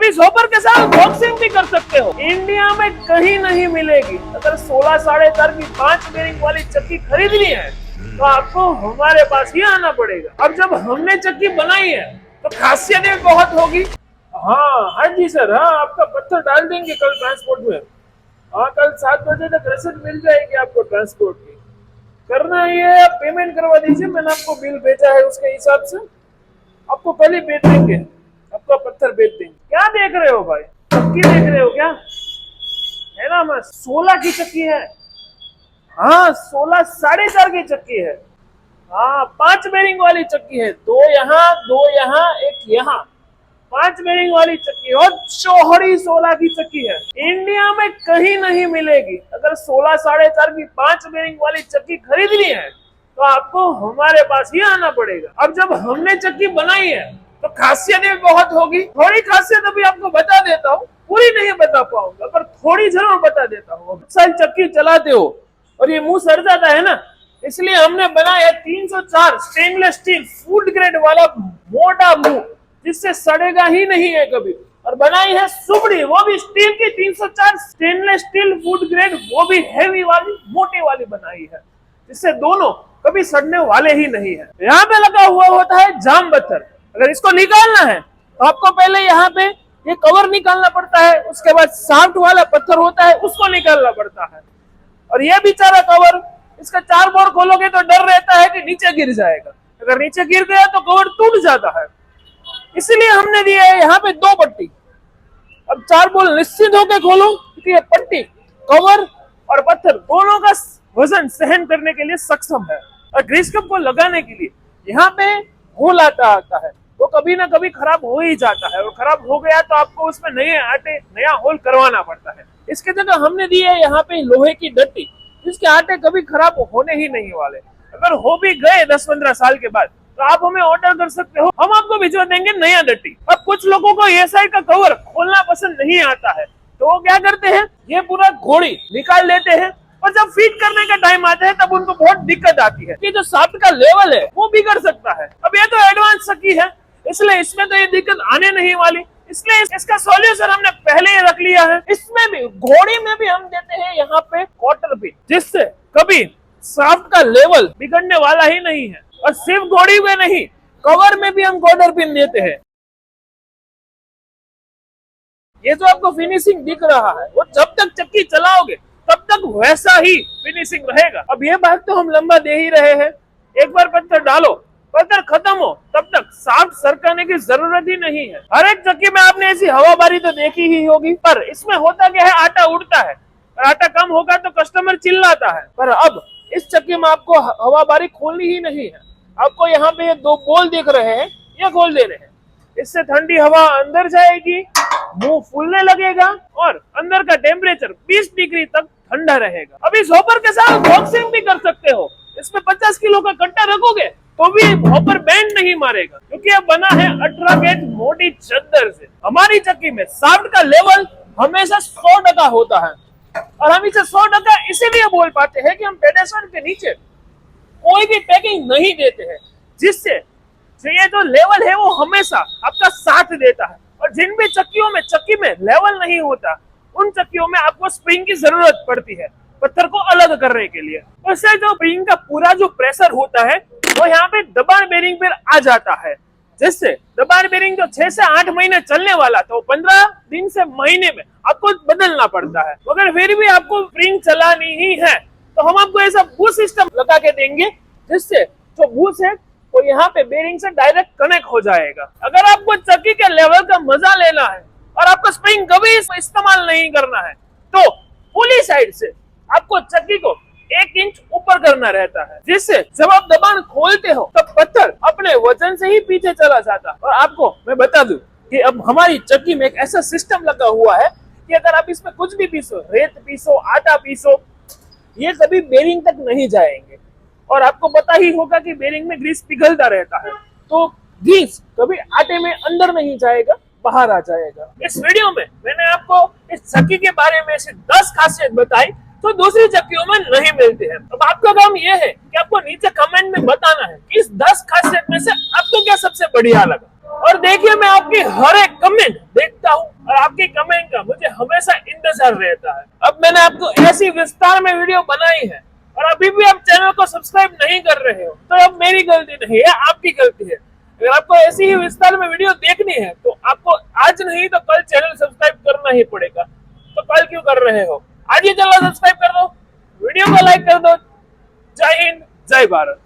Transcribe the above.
इस हॉपर के साथ बॉक्सिंग भी कर सकते हो। इंडिया में कहीं नहीं मिलेगी। अगर 16 साढ़े 4 की 5 बेरिंग वाली चक्की खरीदनी है तो आपको हमारे पास ही आना पड़ेगा। अब जब हमने चक्की बनाई है तो खासियत भी बहुत होगी। हाँ जी सर, हाँ आपका पत्थर डाल देंगे कल ट्रांसपोर्ट में। हाँ कल 7 बजे तक रसीद मिल जाएगी आपको ट्रांसपोर्ट की। करना ये आप पेमेंट करवा दीजिए, मैंने आपको बिल भेजा है उसके हिसाब से आपको कल ही भेज देंगे, आपका पत्थर भेज देंगे। क्या देख रहे हो भाई, चक्की देख रहे हो क्या? है ना, मैं 16 की चक्की है। हाँ 16 साढ़े 4 की चक्की है। हाँ 5 बेरिंग वाली चक्की है, 2 यहाँ 2 यहाँ 1 यहाँ, 5 बेरिंग वाली चक्की और चौहड़ी 16 की चक्की है। इंडिया में कहीं नहीं मिलेगी। अगर 16 साढ़े 4 की 5 बेरिंग वाली चक्की खरीदनी है तो आपको हमारे पास ही आना पड़ेगा। अब जब हमने चक्की बनाई है तो खासियत भी बहुत होगी। थोड़ी खासियत अभी आपको बता देता हूँ, पूरी नहीं बता पाऊंगा पर थोड़ी जरूर बता देता हूँ। साल चक्की चलाते हो और ये मुंह सड़ जाता है ना, इसलिए हमने बनाया 304 स्टेनलेस स्टील फूड ग्रेड वाला मोटा मुंह, जिससे सड़ेगा ही नहीं है कभी। और बनाई है सुबड़ी, वो भी स्टील की 304 स्टेनलेस स्टील फूड ग्रेड, वो भी हैवी वाली मोटी वाली बनाई है, जिससे दोनों कभी सड़ने वाले ही नहीं है। यहाँ पे लगा हुआ होता है जाम पत्थर। अगर इसको निकालना है तो आपको पहले यहाँ पे ये कवर निकालना पड़ता है, उसके बाद साफ्ट वाला पत्थर होता है उसको निकालना पड़ता है। और ये बेचारा कवर, इसका 4 बोर खोलोगे तो डर रहता है कि नीचे गिर जाएगा। अगर नीचे गिर गया तो कवर टूट जाता है, इसलिए हमने दिया है यहाँ पे 2 पट्टी। अब 4 बोल निश्चित होकर खोलो क्योंकि ये पट्टी कवर और पत्थर दोनों का वजन सहन करने के लिए सक्षम है। और ग्रीस कप को लगाने के लिए यहाँ पे होल आता है, वो कभी ना कभी खराब हो ही जाता है, और खराब हो गया तो आपको उसमें नया होल करवाना पड़ता है। इसके जगह हमने दी है यहाँ पे लोहे की डट्टी, जिसके आटे कभी खराब होने ही नहीं वाले। अगर हो भी गए 10-15 साल के बाद तो आप हमें ऑर्डर कर सकते हो, हम आपको भिजवा देंगे नया डट्टी। अब कुछ लोगों को ये साइड का कवर खोलना पसंद नहीं आता है, तो वो क्या करते हैं, ये पूरा घोड़ी निकाल लेते हैं और जब फिट करने का टाइम आता है तब उनको बहुत दिक्कत आती है कि जो शाफ्ट का लेवल है वो बिगड़ सकता है। अब ये तो एडवांस चक्की है, इसलिए इसमें तो ये दिक्कत आने नहीं वाली, इसलिए इसका सॉल्यूशन हमने पहले ही रख लिया है। इसमें भी घोड़ी में भी हम देते हैं यहाँ पे क्वार्टर पिन, जिससे कभी शाफ्ट का लेवल बिगड़ने वाला ही नहीं है। और सिर्फ घोड़ी में नहीं, कवर में भी हम क्वार्टर पिन देते हैं। ये जो आपको फिनिशिंग दिख रहा है वो जब तक चक्की चलाओगे तब तक वैसा ही फिनिशिंग रहेगा। अब ये बात तो हम लंबा दे ही रहे हैं, एक बार पत्थर डालो, पत्थर खत्म हो तब तक शाफ्ट सरकाने की जरूरत ही नहीं है। हर एक चक्की में आपने ऐसी हवाबारी तो देखी ही होगी, पर इसमें होता क्या है, आटा उड़ता है और आटा कम होगा तो कस्टमर चिल्लाता है। पर अब इस चक्की में आपको हवाबारी खोलनी ही नहीं है। आपको यहाँ पे 2 बोल दिख रहे हैं, ये खोल दे रहे हैं, इससे ठंडी हवा अंदर जाएगी, मुंह फूलने लगेगा और अंदर का टेम्परेचर 20 डिग्री तक ठंडा रहेगा। अब इस हॉपर के साथ बॉक्सिंग भी कर सकते हो। इसमें 50 किलो का कट्टा रखोगे तो भी हॉपर बैंड नहीं मारेगा, क्योंकि अब बना है 18 गेज मोटी चद्दर से। हमारी चक्की में शाफ्ट का लेवल हमेशा 100% होता है, और हम इसे 100% इसीलिए बोल पाते हैं कि हम पेडेस्टल के नीचे कोई भी पैकिंग नहीं देते हैं, जिससे ये जो लेवल है वो हमेशा आपका साथ देता है। और जिन भी चक्की में लेवल नहीं होता, उन चक्कियों में आपको स्प्रिंग की जरूरत पड़ती है पत्थर को अलग करने के लिए। उससे जो स्प्रिंग का पूरा जो प्रेशर होता है वो यहाँ पे दबाण बेरिंग पर आ जाता है, जिससे दबाण बेरिंग जो 6 से 8 महीने चलने वाला था वो 15 दिन से महीने में आपको बदलना पड़ता है। अगर फिर भी आपको स्प्रिंग चलानी ही है तो हम आपको ऐसा बूस्ट सिस्टम लगा के देंगे, जिससे जो बूस्ट है वो यहाँ पे बेरिंग से डायरेक्ट कनेक्ट हो जाएगा। अगर आपको चक्की के लेवल का मजा लेना है और आपको स्प्रिंग कभी इस्तेमाल नहीं करना है तो पुली साइड से आपको चक्की को 1 इंच ऊपर करना रहता है, जिससे जब आप दबाण खोलते हो तब पत्थर अपने वजन से ही पीछे चला जाता। और आपको मैं बता दूं कि अब हमारी चक्की में एक ऐसा सिस्टम लगा हुआ है कि अगर आप इसमें कुछ भी पीसो, रेत पीसो, आटा पीसो, ये कभी बेरिंग तक नहीं जाएंगे। और आपको पता ही होगा कि बेरिंग में ग्रीस पिघलता रहता है, तो ग्रीस कभी आटे में अंदर नहीं जाएगा, बाहर आ जाएगा। इस वीडियो में मैंने आपको इस चक्की के बारे में से 10 खासियत बताई तो दूसरी चक्कियों में नहीं मिलते हैं। अब आपका काम यह है कि आपको नीचे कमेंट में बताना है इस 10 खासियत में से आपको क्या सबसे बढ़िया लगा। और देखिए, मैं आपकी हर एक कमेंट देखता हूँ, और आपकी कमेंट का मुझे हमेशा इंतजार रहता है। अब मैंने आपको ऐसी विस्तार में वीडियो बनाई है और अभी भी आप चैनल को सब्सक्राइब नहीं कर रहे हो, तो अब मेरी गलती नहीं है, आपकी गलती है। अगर आपको ऐसी ही विस्तार में वीडियो देखनी है तो आपको आज नहीं तो कल चैनल सब्सक्राइब करना ही पड़ेगा। तो कल क्यों कर रहे हो, आज ही चैनल सब्सक्राइब कर दो, वीडियो को लाइक कर दो। जय हिंद, जय भारत।